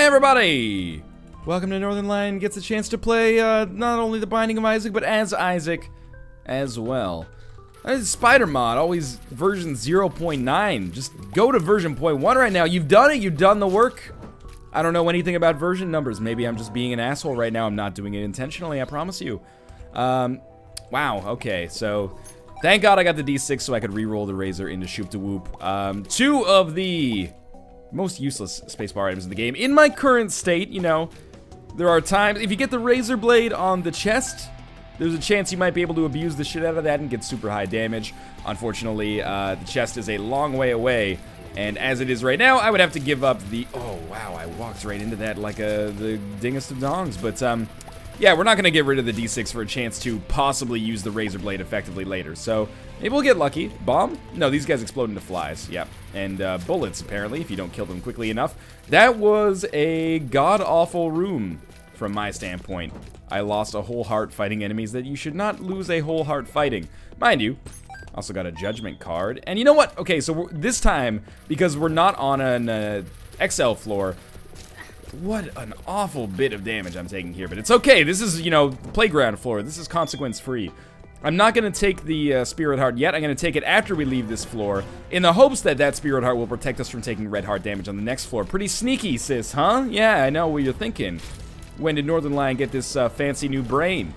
everybody! Welcome to Northernlion gets a chance to play not only The Binding of Isaac, but as Isaac as well. Spider mod, always version 0.9. Just go to version 0.1 right now. You've done it, you've done the work. I don't know anything about version numbers. Maybe I'm just being an asshole right now. I'm not doing it intentionally, I promise you. Wow, okay, so thank God I got the D6 so I could re-roll the razor into Shoop to Whoop. Two of the most useless spacebar items in the game. In my current state, you know, there are times, if you get the razor blade on the chest, there's a chance you might be able to abuse the shit out of that and get super high damage. Unfortunately, the chest is a long way away, and as it is right now, I would have to give up the... Oh, wow, I walked right into that like the dingest of dongs, but, yeah, we're not going to get rid of the D6 for a chance to possibly use the razor blade effectively later, so maybe we'll get lucky. Bomb? No, these guys explode into flies, yep. And bullets, apparently, if you don't kill them quickly enough. That was a god-awful room, from my standpoint. I lost a whole heart fighting enemies that you should not lose a whole heart fighting. Mind you, also got a judgment card. And you know what? Okay, so this time, because we're not on an XL floor, what an awful bit of damage I'm taking here. But it's okay. This is, you know, playground floor. This is consequence-free. I'm not going to take the Spirit Heart yet. I'm going to take it after we leave this floor in the hopes that that Spirit Heart will protect us from taking red heart damage on the next floor. Pretty sneaky, sis, huh? Yeah, I know what you're thinking. When did Northernlion get this fancy new brain?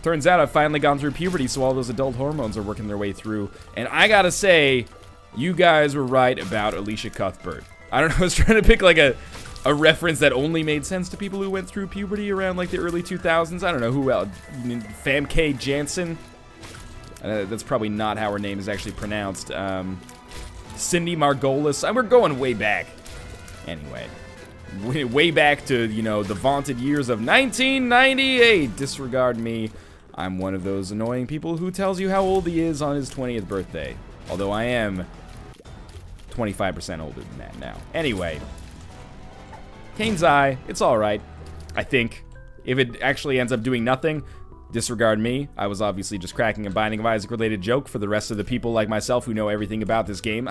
Turns out I've finally gone through puberty, so all those adult hormones are working their way through. And I gotta say, you guys were right about Alicia Cuthbert. I don't know, I was trying to pick like a reference that only made sense to people who went through puberty around like the early 2000s. I don't know, who else? Famke Janssen? That's probably not how her name is actually pronounced. Cindy Margolis. We're going way back. Anyway. Way back to, you know, the vaunted years of 1998. Disregard me. I'm one of those annoying people who tells you how old he is on his 20th birthday. Although I am 25% older than that now. Anyway. Kane's Eye. It's alright. I think. If it actually ends up doing nothing, disregard me. I was obviously just cracking a Binding of Isaac related joke for the rest of the people like myself who know everything about this game.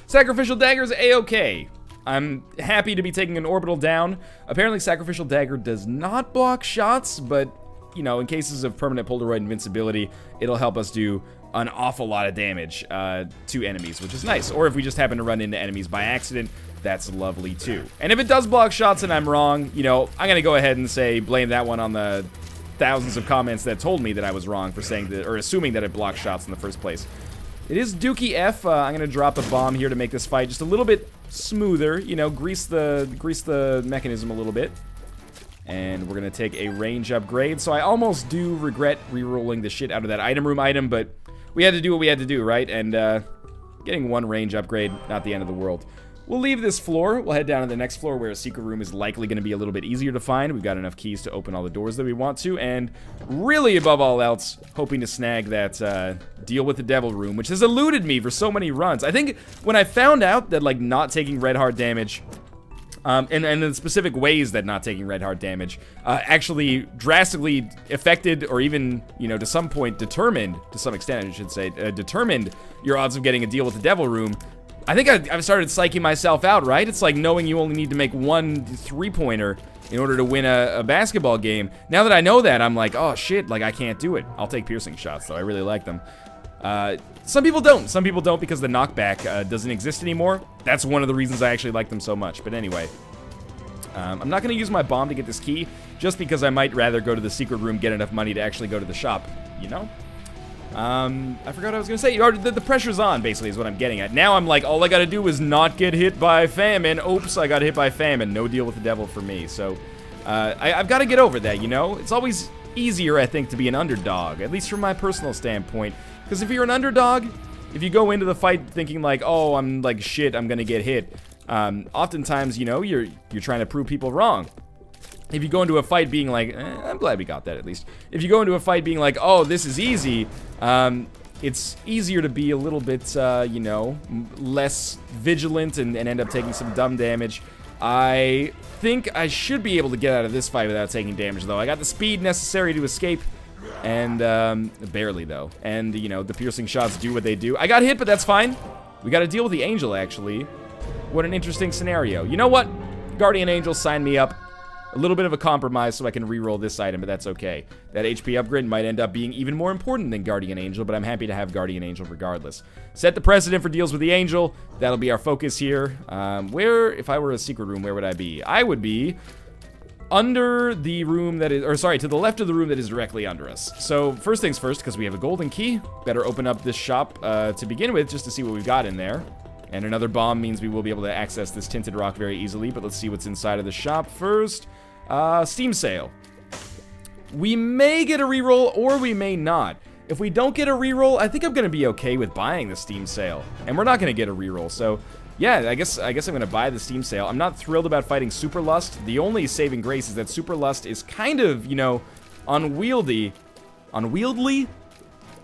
Sacrificial Dagger's A-okay. I'm happy to be taking an orbital down. Apparently, Sacrificial Dagger does not block shots, but, you know, in cases of permanent Polaroid invincibility, it'll help us do an awful lot of damage to enemies, which is nice. Or if we just happen to run into enemies by accident, that's lovely too. And if it does block shots and I'm wrong, you know, I'm gonna go ahead and say blame that one on the thousands of comments that told me that I was wrong for saying that, or assuming that it blocked shots in the first place. It is Dookie F. I'm gonna drop a bomb here to make this fight just a little bit smoother, you know, grease the mechanism a little bit. And we're gonna take a range upgrade. So I almost do regret re-rolling the shit out of that item room item, but we had to do what we had to do, right? And getting one range upgrade, not the end of the world. We'll leave this floor. We'll head down to the next floor where a secret room is likely going to be a little bit easier to find. We've got enough keys to open all the doors that we want to. And really, above all else, hoping to snag that deal with the devil room, which has eluded me for so many runs. I think when I found out that, like, not taking red heart damage, and the specific ways that not taking red heart damage actually drastically affected, or even, you know, to some point determined, to some extent I should say, determined your odds of getting a deal with the devil room, I think I've started psyching myself out, right? It's like knowing you only need to make one three-pointer in order to win a basketball game. Now that I know that, I'm like, oh shit, like I can't do it. I'll take piercing shots though, I really like them. Some people don't. Some people don't because the knockback doesn't exist anymore. That's one of the reasons I actually like them so much. But anyway, I'm not gonna use my bomb to get this key, just because I might rather go to the secret room, get enough money to actually go to the shop, you know? I forgot what I was gonna say. The pressure's on, basically, is what I'm getting at. Now I'm like, all I gotta do is not get hit by famine. Oops, I got hit by famine. No deal with the devil for me. So, I've gotta get over that, you know? It's always easier, I think, to be an underdog, at least from my personal standpoint. Because if you're an underdog, if you go into the fight thinking like, oh, I'm like shit, I'm gonna get hit, oftentimes, you know, you're trying to prove people wrong. If you go into a fight being like, I'm glad we got that at least. If you go into a fight being like, oh, this is easy, it's easier to be a little bit, you know, less vigilant and end up taking some dumb damage. I think I should be able to get out of this fight without taking damage, though. I got the speed necessary to escape, and barely, though. And, you know, the piercing shots do what they do. I got hit, but that's fine. We got to deal with the angel, actually. What an interesting scenario. You know what? Guardian Angel, sign me up. A little bit of a compromise so I can reroll this item, but that's okay. That HP upgrade might end up being even more important than Guardian Angel, but I'm happy to have Guardian Angel regardless. Set the precedent for deals with the Angel. That'll be our focus here. If I were a secret room, where would I be? I would be under the room that is, or sorry, to the left of the room that is directly under us. So first things first, because we have a golden key, better open up this shop to begin with, just to see what we've got in there. And another bomb means we will be able to access this tinted rock very easily, but let's see what's inside of the shop first. Steam sale. We may get a reroll, or we may not. If we don't get a reroll, I think I'm gonna be okay with buying the Steam sale. And we're not gonna get a reroll, so yeah, I guess I'm gonna buy the Steam sale. I'm not thrilled about fighting Super Lust. The only saving grace is that Super Lust is kind of, you know, unwieldy. Unwieldy?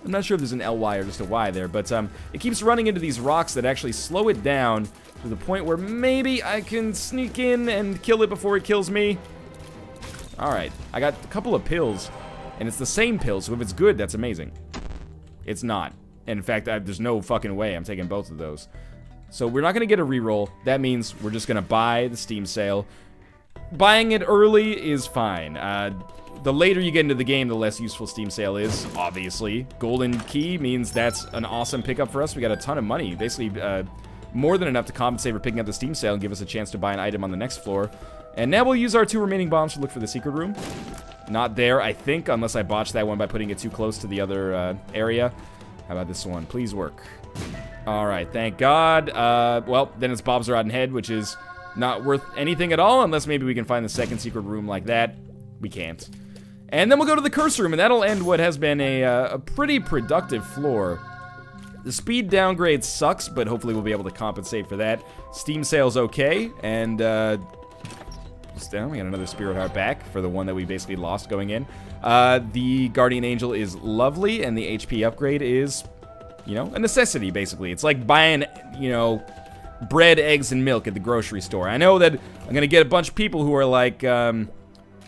I'm not sure if there's an LY or just a Y there, but it keeps running into these rocks that actually slow it down to the point where maybe I can sneak in and kill it before it kills me. Alright, I got a couple of pills, and it's the same pill, so if it's good, that's amazing. It's not. And in fact, there's no fucking way I'm taking both of those. So we're not going to get a reroll. That means we're just going to buy the Steam sale. Buying it early is fine. The later you get into the game, the less useful Steam sale is, obviously. Golden key means that's an awesome pickup for us. We got a ton of money, basically more than enough to compensate for picking up the Steam sale and give us a chance to buy an item on the next floor. And now we'll use our 2 remaining bombs to look for the secret room. Not there, I think, unless I botched that one by putting it too close to the other area. How about this one? Please work. Alright, thank God. Well, then it's Bob's Rotten Head, which is not worth anything at all, unless maybe we can find the second secret room like that. We can't. And then we'll go to the curse room, and that'll end what has been a pretty productive floor. The speed downgrade sucks, but hopefully we'll be able to compensate for that. Steam sale's okay, and we got another Spirit Heart back for the one that we basically lost going in. The Guardian Angel is lovely, and the HP upgrade is, you know, a necessity, basically. It's like buying, you know, bread, eggs, and milk at the grocery store. I know that I'm gonna get a bunch of people who are like,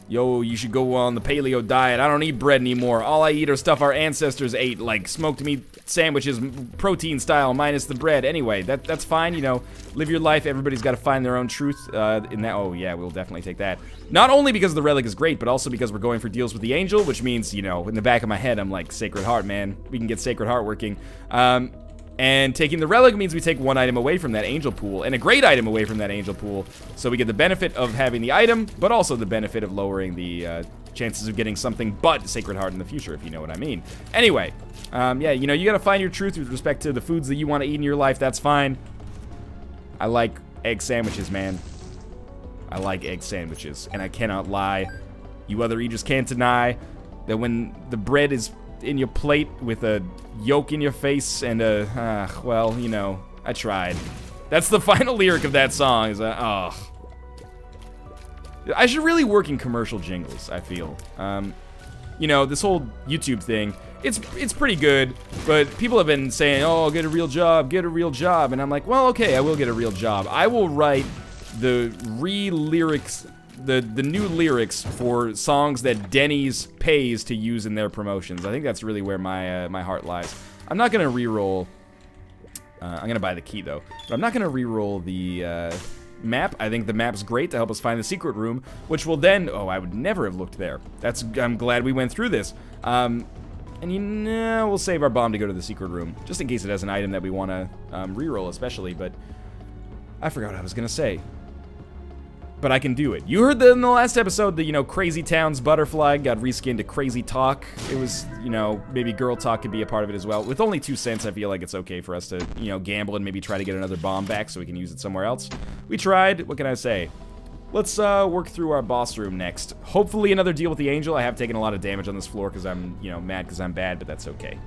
yo, you should go on the paleo diet. I don't eat bread anymore. All I eat are stuff our ancestors ate, like smoked meat sandwiches, protein style, minus the bread. Anyway, that's fine, you know. Live your life. Everybody's got to find their own truth in that. Oh, yeah, we'll definitely take that. Not only because the relic is great, but also because we're going for deals with the angel, which means, you know, in the back of my head, I'm like, Sacred Heart, man. We can get Sacred Heart working. And taking the relic means we take one item away from that angel pool, and a great item away from that angel pool. So we get the benefit of having the item, but also the benefit of lowering the chances of getting something but Sacred Heart in the future, if you know what I mean. Anyway, yeah, you know, you gotta find your truth with respect to the foods that you want to eat in your life. That's fine. I like egg sandwiches, man. I like egg sandwiches, and I cannot lie. You other eaters can't deny that when the bread is in your plate with a yolk in your face and a, well, you know, I tried. That's the final lyric of that song, is I should really work in commercial jingles, I feel. You know, this whole YouTube thing, it's pretty good, but people have been saying, oh, get a real job, and I'm like, well, okay, I will get a real job. I will write the lyrics, the new lyrics for songs that Denny's pays to use in their promotions. I think that's really where my my heart lies. I'm not gonna re-roll. I'm gonna buy the key though, but I'm not gonna re-roll the map. I think the map's great to help us find the secret room, which will then. Oh, I would never have looked there. I'm glad we went through this. And you know, we'll save our bomb to go to the secret room, just in case it has an item that we want to re-roll, especially. But I forgot what I was gonna say. But I can do it. You heard in the last episode that, you know, Crazy Town's butterfly got reskinned to Crazy Talk. It was, you know, maybe Girl Talk could be a part of it as well. With only 2 cents, I feel like it's okay for us to, you know, gamble and maybe try to get another bomb back so we can use it somewhere else. We tried. What can I say? Let's work through our boss room next. Hopefully another deal with the angel. I have taken a lot of damage on this floor because I'm, you know, mad because I'm bad, but that's okay.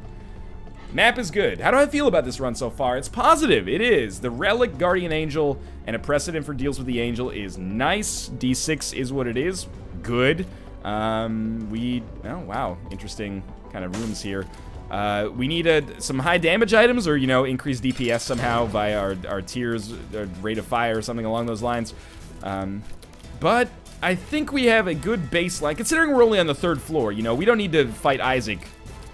Map is good. How do I feel about this run so far? It's positive. It is. The Relic, Guardian Angel, and a precedent for deals with the Angel is nice. D6 is what it is. Good. Oh, wow. Interesting kind of rooms here. We need some high damage items or, you know, increase DPS somehow via our tiers, our rate of fire or something along those lines. But I think we have a good baseline. Considering we're only on the 3rd floor, you know, we don't need to fight Isaac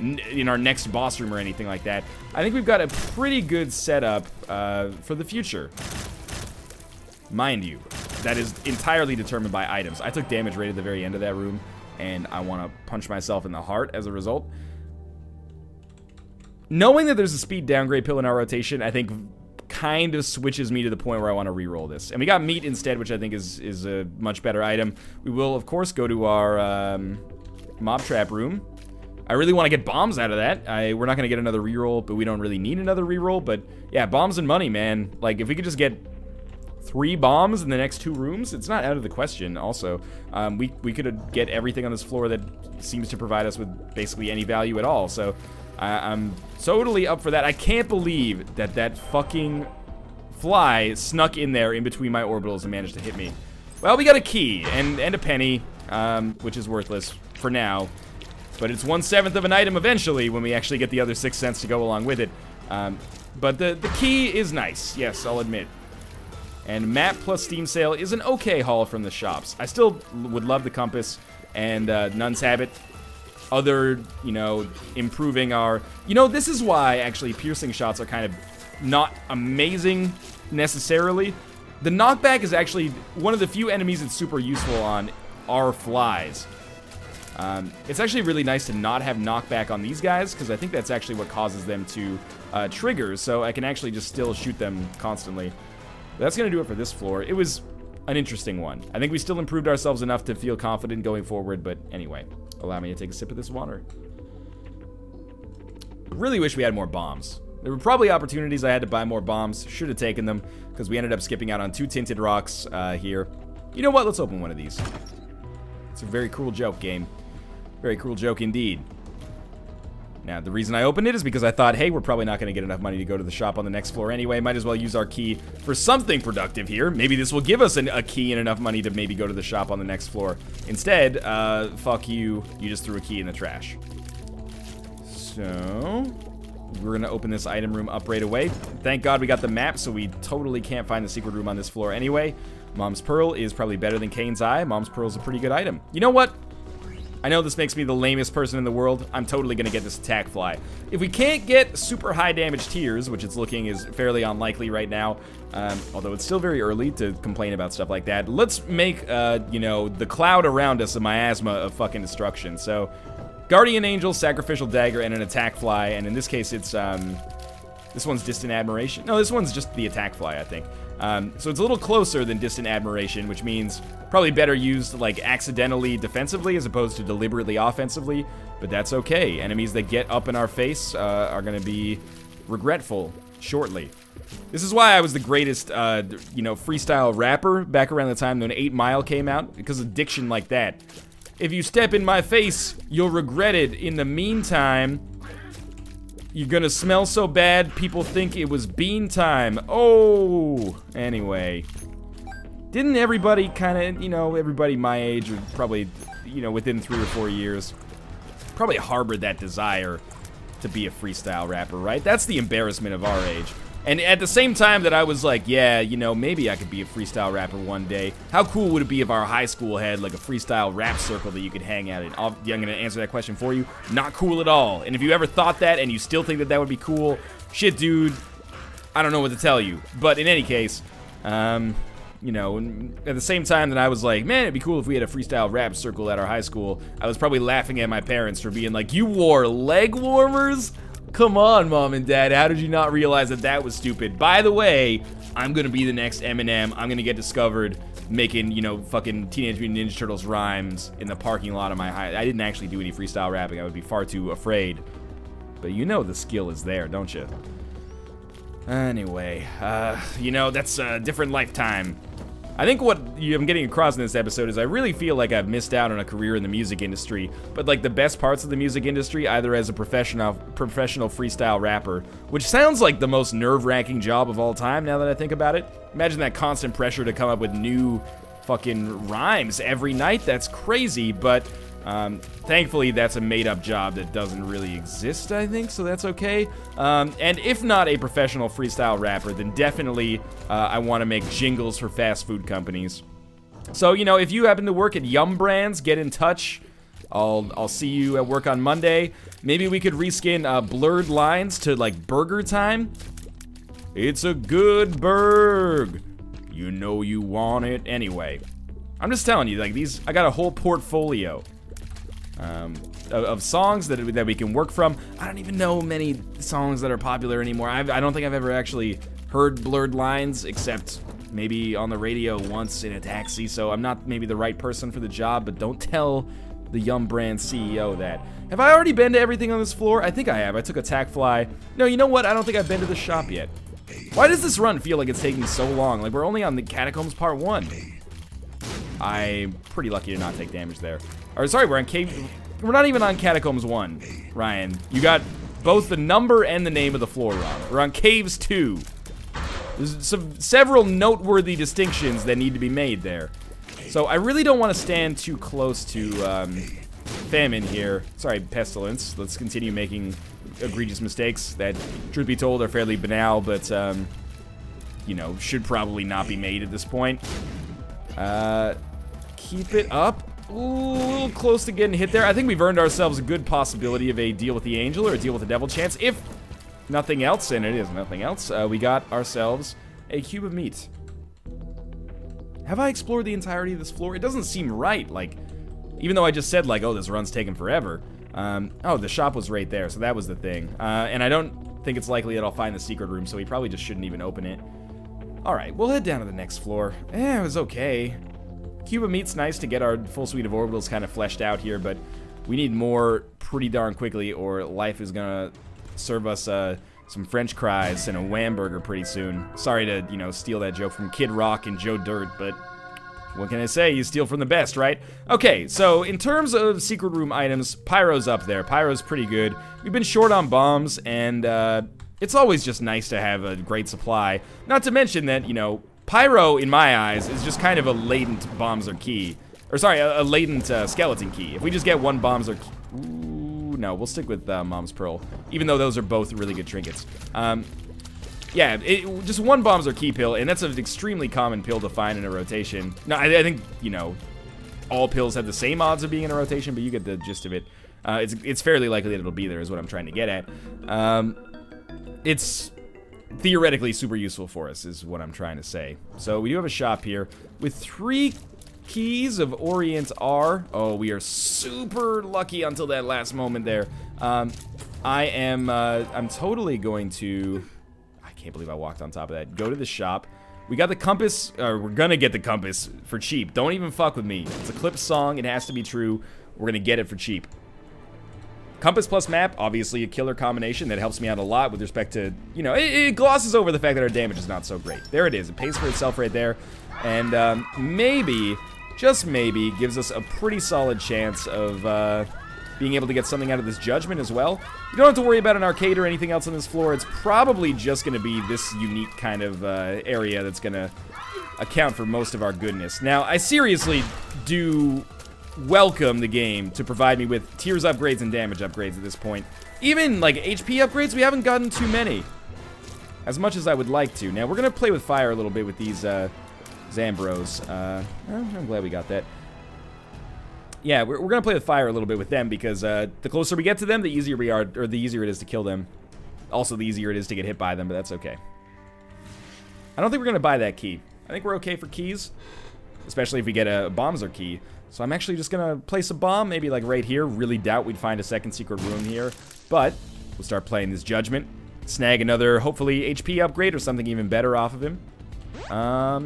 in our next boss room or anything like that. I think we've got a pretty good setup for the future. Mind you, that is entirely determined by items. I took damage right at the very end of that room, and I want to punch myself in the heart as a result. Knowing that there's a speed downgrade pill in our rotation, I think kind of switches me to the point where I want to reroll this. And we got meat instead, which I think is a much better item. We will, of course, go to our mob trap room. I really want to get bombs out of that. We're not going to get another reroll, but we don't really need another reroll. But yeah, bombs and money, man. Like, if we could just get 3 bombs in the next 2 rooms, it's not out of the question. Also, we could get everything on this floor that seems to provide us with basically any value at all. So I'm totally up for that. I can't believe that fucking fly snuck in there in between my orbitals and managed to hit me. Well, we got a key and a penny, which is worthless for now. But it's 1/7 of an item eventually when we actually get the other 6 cents to go along with it. But the key is nice, yes, I'll admit. And map plus Steam sale is an okay haul from the shops. I still would love the compass and Nun's Habit. Other, you know, improving our... You know, this is why, actually, piercing shots are kind of not amazing, necessarily. The knockback is actually one of the few enemies it's super useful on are flies. It's actually really nice to not have knockback on these guys, because I think that's actually what causes them to trigger, so I can actually just still shoot them constantly. That's going to do it for this floor. It was an interesting one. I think we still improved ourselves enough to feel confident going forward, but anyway, allow me to take a sip of this water. Really wish we had more bombs. There were probably opportunities I had to buy more bombs. Should have taken them, because we ended up skipping out on 2 tinted rocks here. You know what? Let's open one of these. It's a very cruel joke, game. Very cruel joke indeed. Now, the reason I opened it is because I thought, hey, we're probably not going to get enough money to go to the shop on the next floor anyway. Might as well use our key for something productive here. Maybe this will give us a key and enough money to maybe go to the shop on the next floor. Instead, fuck you. You just threw a key in the trash. So, we're going to open this item room up right away. Thank God we got the map, so we totally can't find the secret room on this floor anyway. Mom's Pearl is probably better than Kane's Eye. Mom's Pearl is a pretty good item. You know what? I know this makes me the lamest person in the world. I'm totally going to get this attack fly. If we can't get super high damage tiers, which it's looking is fairly unlikely right now, although it's still very early to complain about stuff like that, let's make, you know, the cloud around us a miasma of fucking destruction. So, Guardian Angel, Sacrificial Dagger, and an attack fly, and in this case it's, this one's Distant Admiration. No, this one's just the attack fly, I think. So it's a little closer than Distant Admiration, which means probably better used, like, accidentally defensively as opposed to deliberately offensively, but that's okay. Enemies that get up in our face are going to be regretful shortly. This is why I was the greatest, you know, freestyle rapper back around the time when 8 Mile came out, because of diction like that. If you step in my face, you'll regret it. In the meantime, you're gonna smell so bad, people think it was bean time. Oh, anyway. Didn't everybody kind of, you know, everybody my age, or probably, you know, within 3 or 4 years, probably harbored that desire to be a freestyle rapper, right? That's the embarrassment of our age. And at the same time that I was like, yeah, you know, maybe I could be a freestyle rapper one day. How cool would it be if our high school had like a freestyle rap circle that you could hang out in? I'm gonna answer that question for you. Not cool at all. And if you ever thought that and you still think that that would be cool, shit, dude, I don't know what to tell you. But in any case, you know, at the same time that I was like, man, it'd be cool if we had a freestyle rap circle at our high school, I was probably laughing at my parents for being like, you wore leg warmers? Come on, Mom and Dad, how did you not realize that that was stupid? By the way, I'm gonna be the next Eminem. I'm gonna get discovered making, you know, fucking Teenage Mutant Ninja Turtles rhymes in the parking lot of my high. I didn't actually do any freestyle rapping. I would be far too afraid. But you know the skill is there, don't you? Anyway, you know, that's a different lifetime. I think what I'm getting across in this episode is I really feel like I've missed out on a career in the music industry, but like the best parts of the music industry, either as a professional freestyle rapper, which sounds like the most nerve-wracking job of all time now that I think about it. Imagine that constant pressure to come up with new fucking rhymes every night. That's crazy, but thankfully that's a made-up job that doesn't really exist, I think, so that's okay. And if not a professional freestyle rapper, then definitely I want to make jingles for fast food companies. So, you know, if you happen to work at Yum Brands, get in touch. I'll see you at work on Monday. Maybe we could reskin blurred lines to, like, burger time. It's a good burg. You know you want it anyway. I'm just telling you, like, these, I got a whole portfolio of songs that we can work from. I don't even know many songs that are popular anymore. I don't think I've ever actually heard Blurred Lines, except maybe on the radio once in a taxi, so I'm not maybe the right person for the job, but don't tell the Yum Brand CEO that. Have I already been to everything on this floor? I think I have. I took a tack fly. No, you know what? I don't think I've been to the shop yet. Why does this run feel like it's taking so long? Like, we're only on the Catacombs Part 1. I'm pretty lucky to not take damage there. Or, sorry, we're on Cave... We're not even on Catacombs 1, Ryan. You got both the number and the name of the floor wrong. We're on Caves 2. There's several noteworthy distinctions that need to be made there. So I really don't want to stand too close to Famine here. Sorry, Pestilence. Let's continue making egregious mistakes that, truth be told, are fairly banal, but, you know, should probably not be made at this point. Keep it up. Ooh, a little close to getting hit there. I think we've earned ourselves a good possibility of a deal with the angel or a deal with the devil chance. If nothing else, and it is nothing else, we got ourselves a cube of meat. Have I explored the entirety of this floor? It doesn't seem right, like, even though I just said, like, oh, this run's taking forever. Oh, the shop was right there, so that was the thing. And I don't think it's likely that I'll find the secret room, so we probably just shouldn't even open it. Alright, we'll head down to the next floor. It was okay. Cube of meat's nice to get our full suite of orbitals kind of fleshed out here, but we need more pretty darn quickly, or life is gonna serve us some French fries and a Whamburger pretty soon. Sorry to, you know, steal that joke from Kid Rock and Joe Dirt, but what can I say? You steal from the best, right? Okay, so in terms of secret room items, Pyro's up there. Pyro's pretty good. We've been short on bombs, and it's always just nice to have a great supply. Not to mention that, you know, Pyro, in my eyes, is just kind of a latent bombs or key. Or sorry, a latent skeleton key. If we just get one bombs or key... Ooh, no, we'll stick with Mom's Pearl. Even though those are both really good trinkets. Yeah, just one bombs or key pill, and that's an extremely common pill to find in a rotation. No, I think, you know, all pills have the same odds of being in a rotation, but you get the gist of it. It's fairly likely that it'll be there, is what I'm trying to get at. It's theoretically super useful for us, is what I'm trying to say. So we do have a shop here with 3 keys of Orient R. Oh, we are super lucky until that last moment there. I'm totally going to... I can't believe I walked on top of that. Go to the shop. We got the compass, or we're gonna get the compass for cheap. Don't even fuck with me. It's a Clip song, it has to be true. We're gonna get it for cheap. Compass plus map, obviously a killer combination that helps me out a lot with respect to, you know, it glosses over the fact that our damage is not so great. There it is, it pays for itself right there. And maybe, just maybe, gives us a pretty solid chance of being able to get something out of this judgment as well. You don't have to worry about an arcade or anything else on this floor. It's probably just going to be this unique kind of area that's going to account for most of our goodness. Now, I seriously do welcome the game to provide me with tears upgrades and damage upgrades at this point. Even, like, HP upgrades, we haven't gotten too many. As much as I would like to. Now, we're going to play with fire a little bit with these Zambros. I'm glad we got that. Yeah, we're gonna play with fire a little bit with them because the closer we get to them, the easier we are, or the easier it is to kill them. Also, the easier it is to get hit by them, but that's okay. I don't think we're gonna buy that key. I think we're okay for keys, especially if we get a bombs or key. So I'm actually just gonna place a bomb, maybe like right here. Really doubt we'd find a second secret room here, but we'll start playing this judgment. Snag another, hopefully, HP upgrade or something even better off of him.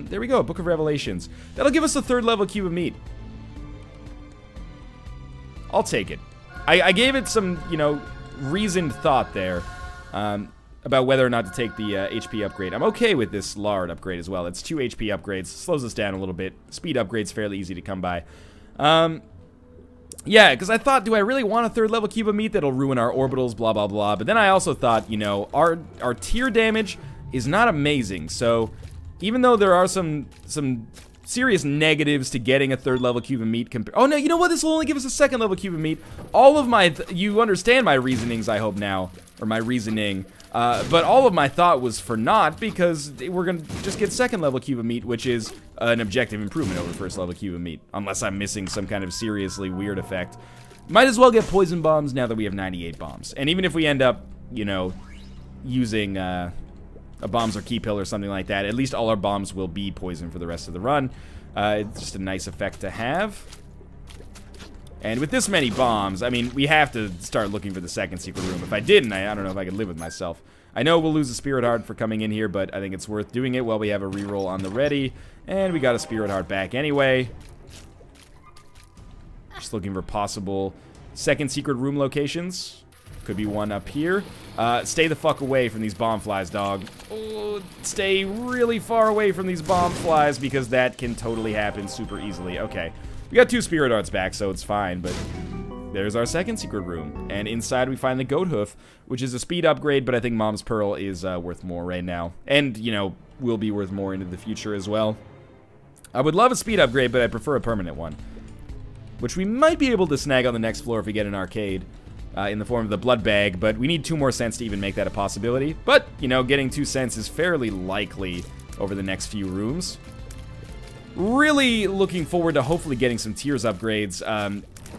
There we go, Book of Revelations. That'll give us a 3rd level cube of meat. I'll take it. I gave it some, you know, reasoned thought there about whether or not to take the HP upgrade. I'm okay with this lard upgrade as well. It's 2 HP upgrades. Slows us down a little bit. Speed upgrade's fairly easy to come by. Yeah, because I thought, do I really want a 3rd level cube of meat that'll ruin our orbitals, blah, blah, blah. But then I also thought, you know, our tier damage is not amazing. So even though there are some serious negatives to getting a 3rd level cube of meat. Oh no, you know what? This will only give us a 2nd level cube of meat. All of my, you understand my reasonings, I hope now, or my reasoning. But all of my thought was for naught because we're gonna just get 2nd level cube of meat, which is an objective improvement over 1st level cube of meat, unless I'm missing some kind of seriously weird effect. Might as well get poison bombs now that we have 98 bombs. And even if we end up, you know, using a bombs or key pill or something like that, at least all our bombs will be poisoned for the rest of the run. It's just a nice effect to have. And with this many bombs, I mean, we have to start looking for the second secret room. If I didn't, I don't know if I could live with myself. I know we'll lose a Spirit Heart for coming in here, but I think it's worth doing it while we have a reroll on the ready. And we got a Spirit Heart back anyway. Just looking for possible second secret room locations. Could be one up here. Stay the fuck away from these bomb flies, dog. Oh, stay really far away from these bomb flies because that can totally happen super easily. Okay. We got 2 Spirit Hearts back, so it's fine, but there's our second secret room. And inside we find the Goat Hoof, which is a speed upgrade, but I think Mom's Pearl is worth more right now. And, you know, will be worth more into the future as well. I would love a speed upgrade, but I prefer a permanent one, which we might be able to snag on the next floor if we get an arcade in the form of the Blood Bag, but we need 2 more cents to even make that a possibility. But, you know, getting 2 cents is fairly likely over the next few rooms. Really looking forward to hopefully getting some Tears upgrades,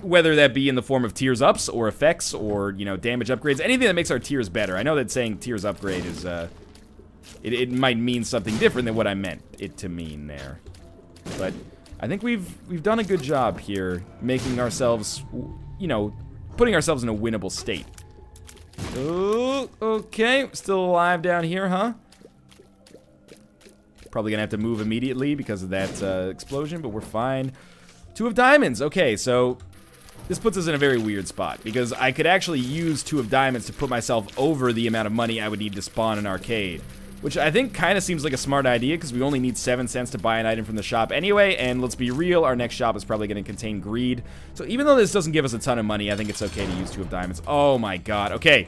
whether that be in the form of Tears ups or effects or, you know, damage upgrades, anything that makes our Tears better. I know that saying Tears upgrade is, it might mean something different than what I meant it to mean there. But I think we've done a good job here, making ourselves, you know, putting ourselves in a winnable state. Oh, okay, still alive down here, huh? Probably gonna have to move immediately because of that explosion, but we're fine. 2 of diamonds. Okay, so this puts us in a very weird spot because I could actually use 2 of diamonds to put myself over the amount of money I would need to spawn an arcade, which I think kind of seems like a smart idea because we only need 7 cents to buy an item from the shop anyway, and let's be real, our next shop is probably going to contain greed. So even though this doesn't give us a ton of money, I think it's okay to use 2 of diamonds. Oh my god. Okay.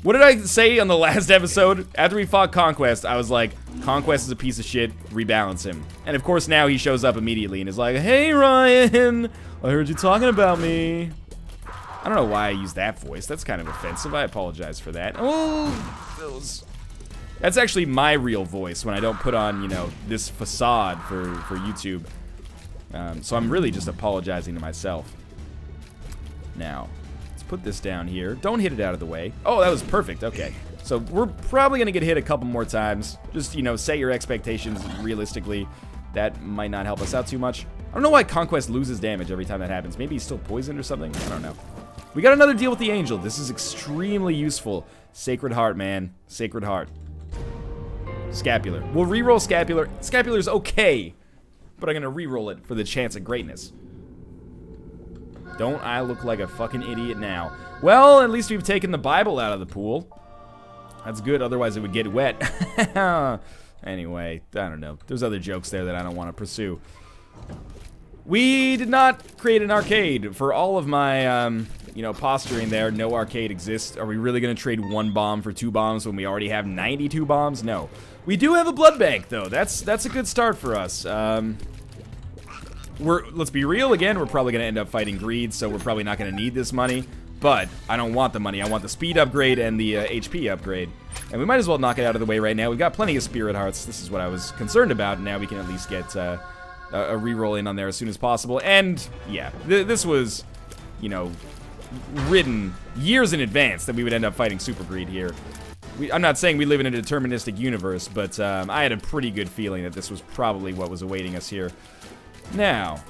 What did I say on the last episode? After we fought Conquest, I was like, Conquest is a piece of shit, rebalance him. And of course now he shows up immediately and is like, hey Ryan, I heard you talking about me. I don't know why I used that voice, that's kind of offensive, I apologize for that. Oh, that's actually my real voice when I don't put on, you know, this facade for YouTube. So I'm really just apologizing to myself. Now, put this down here. Don't hit it out of the way. Oh, that was perfect. Okay. So we're probably going to get hit a couple more times. Just, you know, set your expectations realistically. That might not help us out too much. I don't know why Conquest loses damage every time that happens. Maybe he's still poisoned or something? I don't know. We got another deal with the Angel. This is extremely useful. Sacred Heart, man. Sacred Heart. Scapular. We'll reroll Scapular. Scapular's okay, but I'm going to reroll it for the chance of greatness. Don't I look like a fucking idiot now? Well, at least we've taken the Bible out of the pool. That's good, otherwise it would get wet. Anyway, I don't know. There's other jokes there that I don't want to pursue. We did not create an arcade. For all of my, you know, posturing there, no arcade exists. Are we really going to trade 1 bomb for 2 bombs when we already have 92 bombs? No. We do have a blood bank, though. That's a good start for us. Let's be real again, we're probably going to end up fighting greed, so we're probably not going to need this money. But I don't want the money. I want the speed upgrade and the HP upgrade. And we might as well knock it out of the way right now. We've got plenty of Spirit Hearts. This is what I was concerned about. Now we can at least get a reroll in on there as soon as possible. And, yeah, this was, you know, written years in advance that we would end up fighting Super Greed here. I'm not saying we live in a deterministic universe, but I had a pretty good feeling that this was probably what was awaiting us here. Now,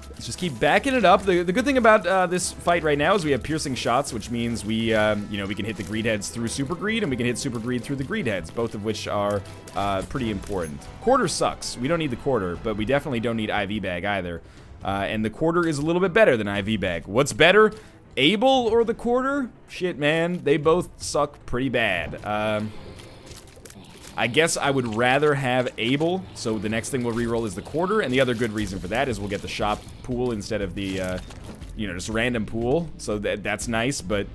let's just keep backing it up. The good thing about this fight right now is we have piercing shots, which means we, you know, we can hit the greed heads through super greed, and we can hit super greed through the greed heads, both of which are pretty important. Quarter sucks. We don't need the quarter, but we definitely don't need IV bag either. And the quarter is a little bit better than IV bag. What's better, Able or the quarter? Shit, man, they both suck pretty bad. I guess I would rather have Able, so the next thing we'll reroll is the quarter, and the other good reason for that is we'll get the shop pool instead of the, you know, just random pool, so that's nice, but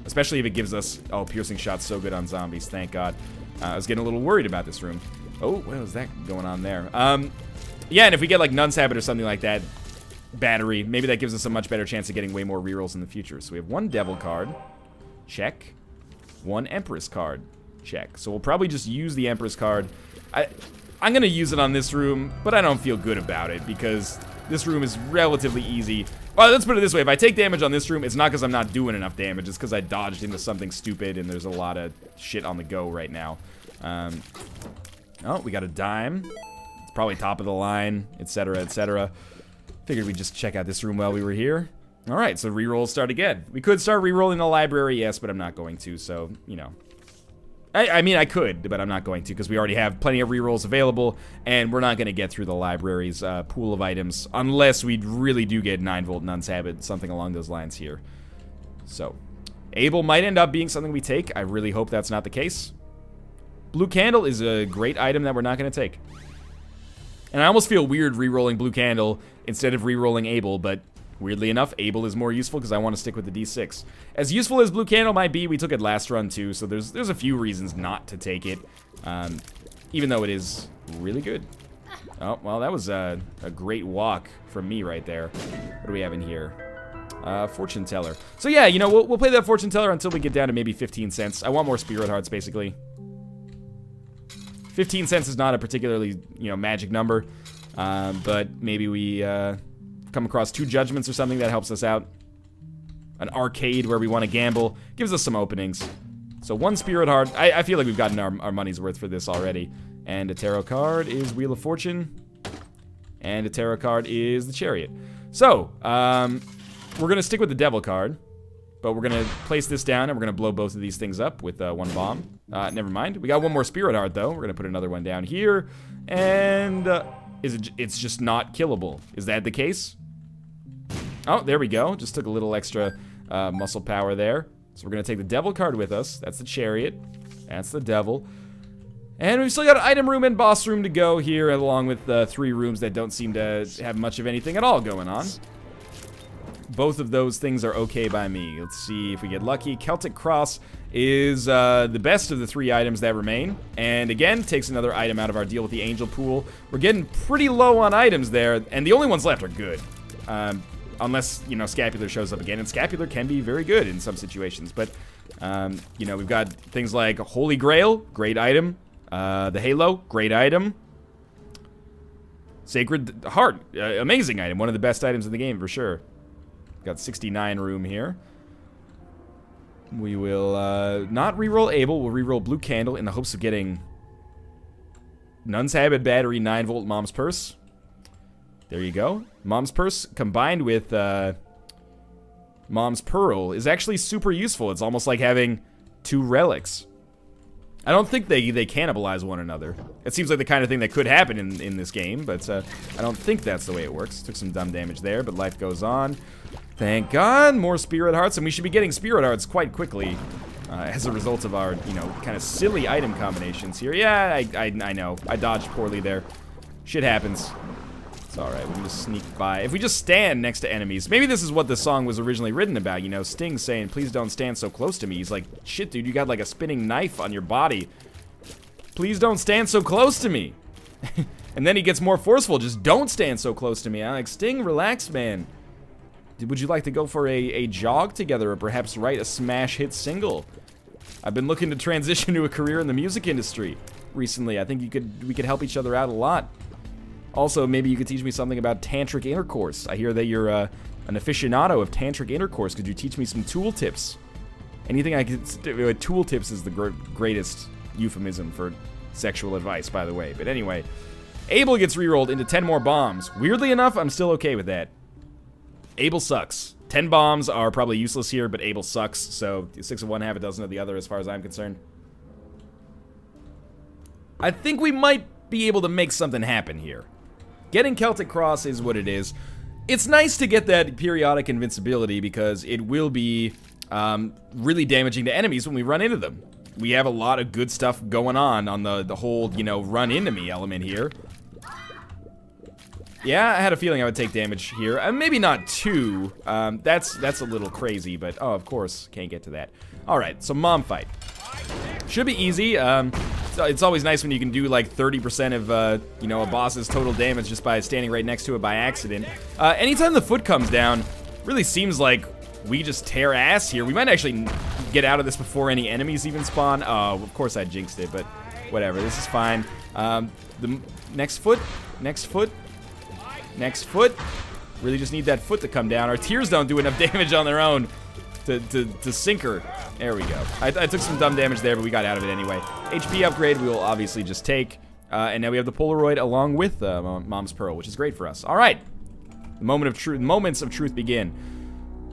especially if it gives us, oh, piercing shot's so good on zombies, thank God. I was getting a little worried about this room. Oh, what was that going on there? Yeah, and if we get, like, Nun's Habit or something like that, battery, maybe that gives us a much better chance of getting way more rerolls in the future. So we have 1 Devil card, check, 1 Empress card. Check. So we'll probably just use the Empress card. I'm going to use it on this room, but I don't feel good about it because this room is relatively easy. Well, let's put it this way. If I take damage on this room, it's not because I'm not doing enough damage. It's because I dodged into something stupid and there's a lot of shit on the go right now. Oh, we got a dime. It's probably top of the line, etc., etc. Figured we'd just check out this room while we were here. All right, so rerolls start again. We could start rerolling the library, yes, but I'm not going to, so, you know. I mean, I could, but I'm not going to, because we already have plenty of rerolls available, and we're not going to get through the library's pool of items, unless we really do get 9-volt Nun's Habit, something along those lines here. So, Able might end up being something we take. I really hope that's not the case. Blue Candle is a great item that we're not going to take. And I almost feel weird rerolling Blue Candle instead of rerolling Able, but weirdly enough, Able is more useful because I want to stick with the D6. As useful as Blue Candle might be, we took it last run too, so there's a few reasons not to take it, even though it is really good. Oh, well, that was a great walk from me right there. What do we have in here? Fortune Teller. So yeah, you know, we'll play that Fortune Teller until we get down to maybe 15 cents. I want more Spirit Hearts, basically. 15 cents is not a particularly, you know, magic number, but maybe we come across 2 judgments or something that helps us out. An arcade where we want to gamble gives us some openings. So 1 Spirit Heart. I feel like we've gotten our money's worth for this already. And a tarot card is Wheel of Fortune. And a tarot card is the Chariot. So, we're going to stick with the Devil card. But we're going to place this down and we're going to blow both of these things up with 1 bomb. Never mind. We got 1 more Spirit Heart though. We're going to put another one down here. And it's just not killable. Is that the case? Oh, there we go. Just took a little extra muscle power there. So we're going to take the Devil card with us. That's the Chariot. That's the Devil. And we've still got an item room and boss room to go here, along with 3 rooms that don't seem to have much of anything at all going on. Both of those things are okay by me. Let's see if we get lucky. Celtic Cross is the best of the 3 items that remain. And again, takes another item out of our deal with the Angel Pool. We're getting pretty low on items there, and the only ones left are good. Unless, you know, Scapular shows up again, and Scapular can be very good in some situations. But, you know, we've got things like Holy Grail, great item. The Halo, great item. Sacred Heart, amazing item. One of the best items in the game, for sure. Got 69 room here. We will not reroll Able. We'll reroll Blue Candle in the hopes of getting Nun's Habit Battery, 9-volt Mom's Purse. There you go. Mom's Purse combined with Mom's Pearl is actually super useful. It's almost like having 2 relics. I don't think they cannibalize one another. It seems like the kind of thing that could happen in this game, but I don't think that's the way it works. Took some dumb damage there, but life goes on. Thank God, more Spirit Hearts, and we should be getting Spirit Hearts quite quickly as a result of our, you know, kind of silly item combinations here. Yeah, I know. I dodged poorly there. Shit happens. It's alright, we can just sneak by. If we just stand next to enemies, maybe this is what the song was originally written about, you know, Sting saying, please don't stand so close to me. He's like, shit, dude, you got like a spinning knife on your body. Please don't stand so close to me. And then he gets more forceful, just don't stand so close to me. I'm like, Sting, relax, man. Would you like to go for a jog together, or perhaps write a smash hit single? I've been looking to transition to a career in the music industry recently. I think we could help each other out a lot. Also, maybe you could teach me something about tantric intercourse. I hear that you're an aficionado of tantric intercourse. Could you teach me some tool tips? Anything I could do. Tool tips is the greatest euphemism for sexual advice, by the way. But anyway, Able gets rerolled into 10 more bombs. Weirdly enough, I'm still okay with that. Able sucks. 10 bombs are probably useless here, but Able sucks. So 6 of one, half a dozen of the other, as far as I'm concerned. I think we might be able to make something happen here. Getting Celtic Cross is what it is. It's nice to get that periodic invincibility because it will be really damaging to enemies when we run into them. We have a lot of good stuff going on the whole, you know, run into me element here. Yeah, I had a feeling I would take damage here. Maybe not 2. That's a little crazy, but oh, of course, can't get to that. All right, so Mom Fight. Should be easy. It's always nice when you can do like 30% of, you know, a boss's total damage just by standing right next to it by accident. Anytime the foot comes down, really seems like we just tear ass here. We might actually get out of this before any enemies even spawn. Oh, of course I jinxed it, but whatever. This is fine. The next foot, next foot, next foot. Really just need that foot to come down. Our tears don't do enough damage on their own. to sink her. There we go. I took some dumb damage there, but we got out of it anyway. HP upgrade we will obviously just take. And now we have the Polaroid along with Mom's Pearl, which is great for us. All right. The moments of truth begin.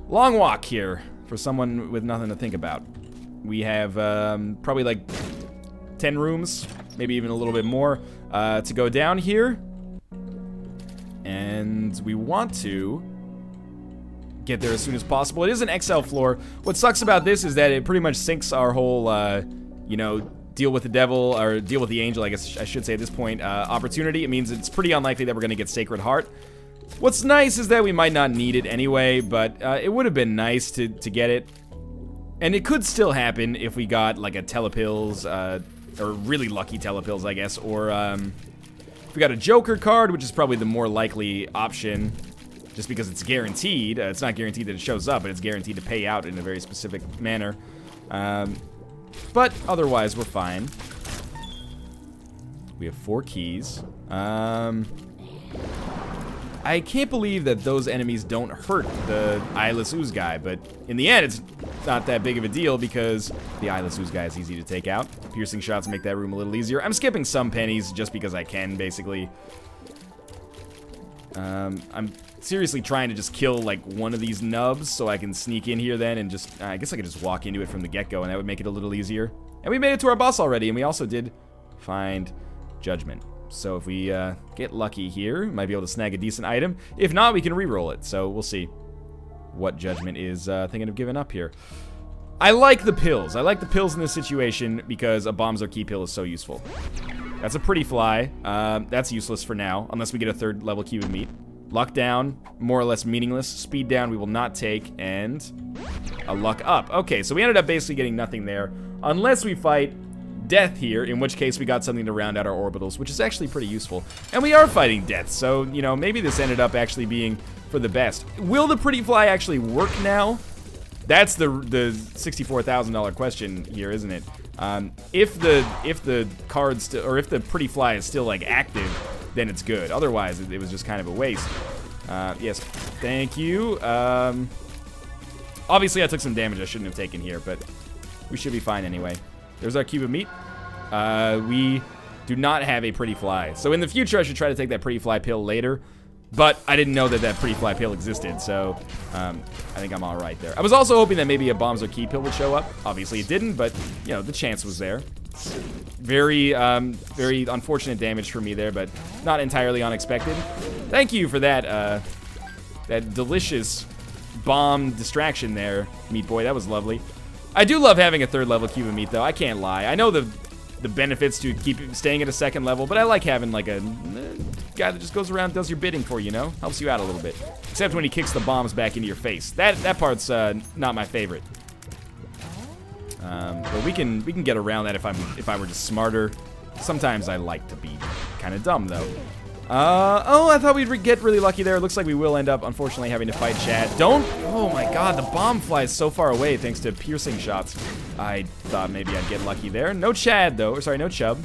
Long walk here for someone with nothing to think about. We have probably like 10 rooms, maybe even a little bit more, to go down here. And we want to get there as soon as possible. It is an XL floor. What sucks about this is that it pretty much sinks our whole, you know, deal with the devil, or deal with the angel, I guess I should say at this point, opportunity. It means it's pretty unlikely that we're going to get Sacred Heart. What's nice is that we might not need it anyway, but it would have been nice to get it. And it could still happen if we got like a Telepills, or really lucky Telepills, I guess, or if we got a Joker card, which is probably the more likely option, just because it's guaranteed. It's not guaranteed that it shows up, but it's guaranteed to pay out in a very specific manner. But otherwise, we're fine. We have 4 keys. I can't believe that those enemies don't hurt the Eyeless Ooze guy, but in the end, it's not that big of a deal because the Eyeless Ooze guy is easy to take out. Piercing shots make that room a little easier. I'm skipping some pennies just because I can, basically. I'm seriously trying to just kill, like, one of these nubs so I can sneak in here then and just... I guess I could just walk into it from the get-go and that would make it a little easier. And we made it to our boss already, and we also did find Judgment. So if we get lucky here, we might be able to snag a decent item. If not, we can re-roll it. So we'll see what Judgment is thinking of giving up here. I like the pills. I like the pills in this situation because a Bombs or Key pill is so useful. That's a pretty fly. That's useless for now, unless we get a 3rd level cube of meat. Luck down, more or less meaningless. Speed down, we will not take, and a luck up. Okay, so we ended up basically getting nothing there, unless we fight Death here, in which case we got something to round out our orbitals, which is actually pretty useful. And we are fighting Death, so, you know, maybe this ended up actually being for the best. Will the Pretty Fly actually work now? That's the $64,000 question here, isn't it? If the cards, or if the Pretty Fly is still, like, active, then it's good. Otherwise, it was just kind of a waste. Yes, thank you. Obviously, I took some damage I shouldn't have taken here, but we should be fine anyway. There's our cube of meat. We do not have a Pretty Fly. So in the future, I should try to take that Pretty Fly pill later. But I didn't know that that Pretty Fly pill existed, so I think I'm all right there. I was also hoping that maybe a Bombs or Key pill would show up. Obviously, it didn't, but, you know, the chance was there. Very, very unfortunate damage for me there, but not entirely unexpected. Thank you for that, that delicious bomb distraction there, Meat Boy. That was lovely. I do love having a 3rd level cube of meat, though. I can't lie. I know the benefits to keep staying at a 2nd level, but I like having, like, a guy that just goes around and does your bidding for you, know? Helps you out a little bit. Except when he kicks the bombs back into your face. That part's not my favorite. But we can get around that if I were just smarter. Sometimes I like to be kind of dumb, though. Oh, I thought we'd get really lucky there. It looks like we will end up, unfortunately, having to fight Chad. Oh my god, the bomb flies so far away thanks to piercing shots. I thought maybe I'd get lucky there. No Chad, though. Or, sorry, no Chub.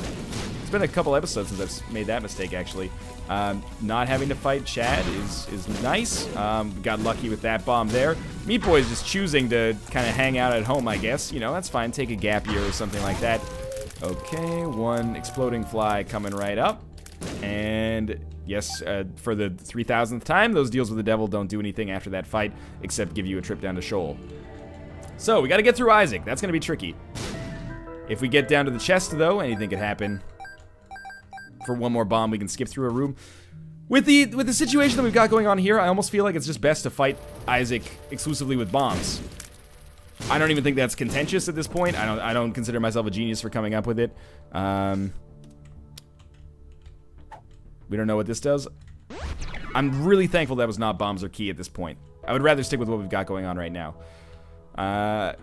It's been a couple episodes since I've made that mistake, actually. Not having to fight Chad is nice. Got lucky with that bomb there. Meat Boy's just choosing to kind of hang out at home, I guess. You know, that's fine. Take a gap year or something like that. Okay, 1 exploding fly coming right up. And yes, for the 3,000th time, those deals with the devil don't do anything after that fight, except give you a trip down to Shoal. So, we gotta get through Isaac. That's gonna be tricky. If we get down to the chest, though, anything could happen. For one more bomb, we can skip through a room. With the situation that we've got going on here, I almost feel like it's just best to fight Isaac exclusively with bombs. I don't even think that's contentious at this point. I don't consider myself a genius for coming up with it. We don't know what this does. I'm really thankful that was not Bombs or Key at this point. I would rather stick with what we've got going on right now.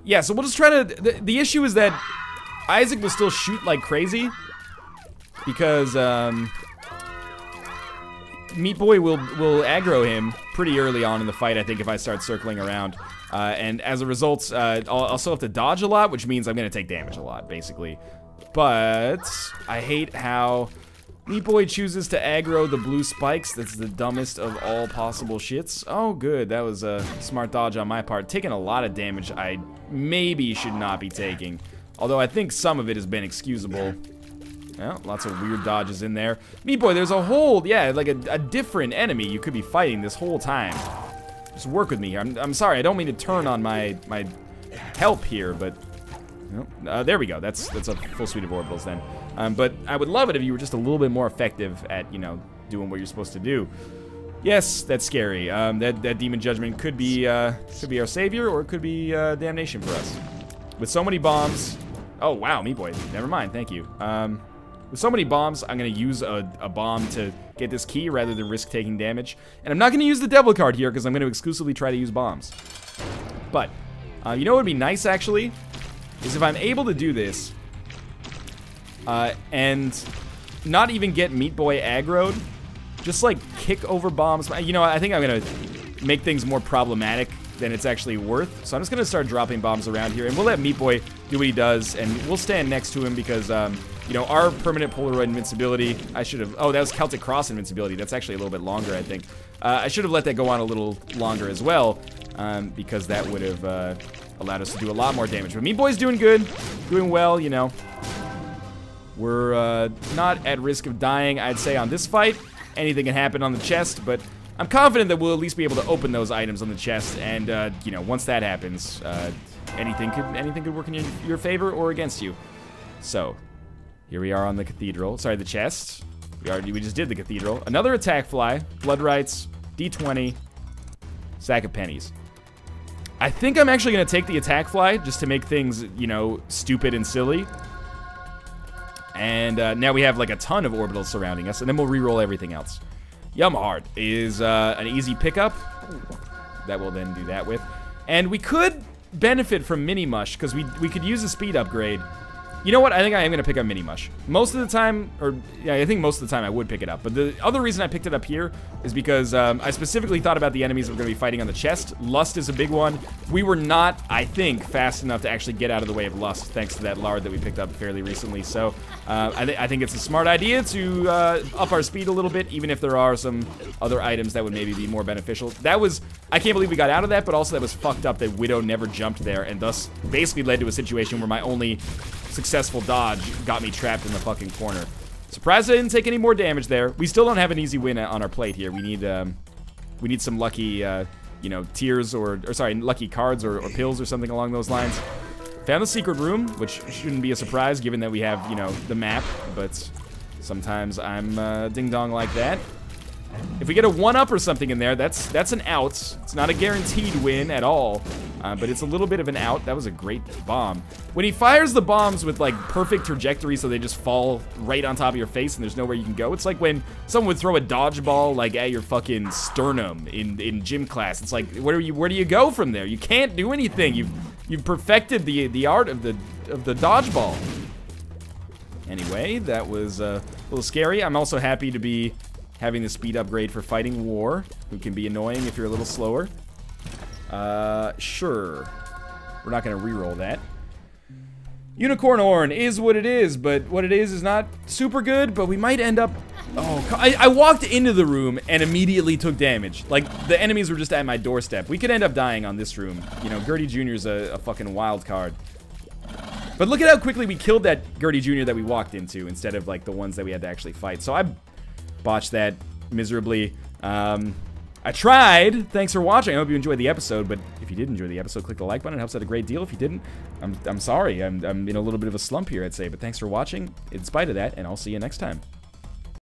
Yeah, so we'll just try to... The issue is that Isaac will still shoot like crazy. Because, Meat Boy will aggro him pretty early on in the fight, I think, if I start circling around. And as a result, I'll still have to dodge a lot, which means I'm going to take damage a lot, basically. But I hate how Meat Boy chooses to aggro the blue spikes. That's the dumbest of all possible shits. Oh, good. That was a smart dodge on my part. Taking a lot of damage I maybe should not be taking. Although I think some of it has been excusable. Well, lots of weird dodges in there. Meat Boy, there's a whole, yeah, like a different enemy you could be fighting this whole time. Just work with me here. I'm sorry, I don't mean to turn on my help here, but... there we go. That's a full suite of orbitals then. But I would love it if you were just a little bit more effective at, you know, doing what you're supposed to do. Yes, that's scary. That Demon Judgment could be our savior, or it could be damnation for us. With so many bombs... Oh, wow, Meat Boy. Never mind, thank you. With so many bombs, I'm going to use a bomb to get this key rather than risk taking damage. And I'm not going to use the Devil card here because I'm going to exclusively try to use bombs. But, you know what would be nice, actually? Is if I'm able to do this, and not even get Meat Boy aggroed, just like kick over bombs. You know, I think I'm gonna make things more problematic than it's actually worth. So I'm just gonna start dropping bombs around here, and we'll let Meat Boy do what he does, and we'll stand next to him because, you know, our permanent Polaroid invincibility, I should have, oh, that was Celtic Cross invincibility. That's actually a little bit longer, I think. I should have let that go on a little longer as well, because that would have, allowed us to do a lot more damage. But Meat Boy's doing good, doing well, you know. We're not at risk of dying, I'd say, on this fight. Anything can happen on the chest, but I'm confident that we'll at least be able to open those items on the chest. And, you know, once that happens, anything could work in your favor or against you. So, here we are on the cathedral. Sorry, the chest. We just did the cathedral. Another attack fly, blood rights, D20, sack of pennies. I think I'm actually going to take the attack fly just to make things, you know, stupid and silly. And now we have like a ton of orbitals surrounding us, and then we'll re-roll everything else. Yum Heart is an easy pickup that we'll then do that with. And we could benefit from Mini Mush because we could use a speed upgrade. You know what? I think I am going to pick up Mini Mush. Most of the time, or yeah, I think most of the time I would pick it up. But the other reason I picked it up here is because I specifically thought about the enemies that we're going to be fighting on the chest. Lust is a big one. We were not, I think, fast enough to actually get out of the way of Lust, thanks to that lard that we picked up fairly recently. So I think it's a smart idea to up our speed a little bit, even if there are some other items that would maybe be more beneficial. That was, I can't believe we got out of that, but also that was fucked up that Widow never jumped there, and thus basically led to a situation where my only successful dodge got me trapped in the fucking corner. Surprised I didn't take any more damage there. We still don't have an easy win on our plate here. We need some lucky, you know, tiers or sorry, lucky cards or pills or something along those lines. Found the secret room, which shouldn't be a surprise given that we have, you know, the map, but sometimes I'm ding-dong like that. If we get a 1-up or something in there, that's an out. It's not a guaranteed win at all, but it's a little bit of an out. That was a great bomb. When he fires the bombs with, like, perfect trajectory so they just fall right on top of your face and there's nowhere you can go, it's like when someone would throw a dodgeball, like, at your fucking sternum in gym class. It's like, where do you go from there? You can't do anything. You've perfected the art of the dodgeball. Anyway, that was a little scary. I'm also happy to be having the speed upgrade for fighting war, who can be annoying if you're a little slower. Sure. We're not gonna re-roll that. Unicorn Horn is what it is, but what it is not super good, but we might end up... Oh, I walked into the room and immediately took damage. Like, the enemies were just at my doorstep. We could end up dying on this room. You know, Gertie Jr.'s a fucking wild card. But look at how quickly we killed that Gertie Jr. that we walked into, instead of, like, the ones that we had to actually fight. So I botched that miserably. I tried. Thanks for watching. I hope you enjoyed the episode, but if you did enjoy the episode, click the like button. It helps out a great deal. If you didn't, I'm sorry. I'm in a little bit of a slump here, I'd say, but thanks for watching in spite of that, and I'll see you next time.